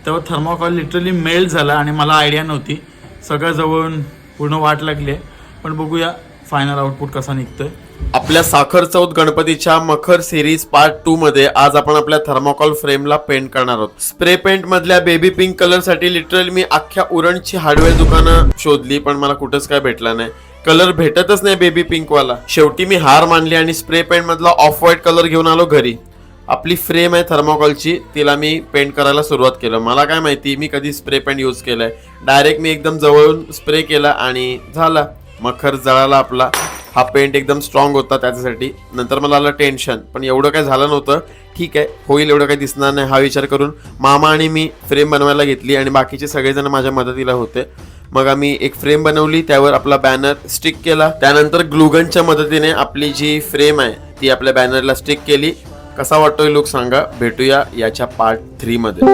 तेव्हा thermocol literally melt झाला आणि मला आयडिया नव्हती. सगळं जवळून पूर्ण वाट लागली आहे, पण बघूया फायनल आउटपुट कसा निघतोय. आपल्या साखर चौथ गणपतीच्या मखर सिरीज पार्ट 2 मध्ये आज आपण आपल्या थर्मोकॉल फ्रेमला पेंट करणार आहोत. स्प्रे पेंट मधल्या बेबी पिंक कलर साठी लिटरली मी अख्ख्या उरणची हार्डवेअर दुकानं शोधली, पण मला कुठेच काय भेटला नाही. कलर भेटतच नाही बेबी पिंक वाला. शेवटी मी हार मानली आणि स्प्रे पेंट मधला ऑफ व्हाईट कलर घेऊन आलो घरी. आपली फ्रेम आहे थर्मोकॉलची, तिला मी पेंट करायला सुरुवात केलं. मला काय माहिती मी कधी स्प्रे पेंट यूज केलाय. डायरेक्ट मी एकदम जवळून स्प्रे केला आणि झाला. मखर जळाला आपला. हा पेंट एकदम स्ट्रॉंग होता त्याच्यासाठी. नंतर मला आलं टेन्शन, पण एवढं काय झालं नव्हतं. ठीक आहे, होईल, एवढं काही दिसणार नाही हा विचार करून मामा आणि मी फ्रेम बनवायला घेतली आणि बाकीचे सगळेजण माझ्या मदतीला होते. मग आम्ही एक फ्रेम बनवली, त्यावर आपला बॅनर स्टिक केला. त्यानंतर ग्लूगनच्या मदतीने आपली जी फ्रेम आहे ती आपल्या बॅनरला स्टिक केली. कसा वाटतोय लुक सांगा. भेटूया याच्या पार्ट 3 मध्ये.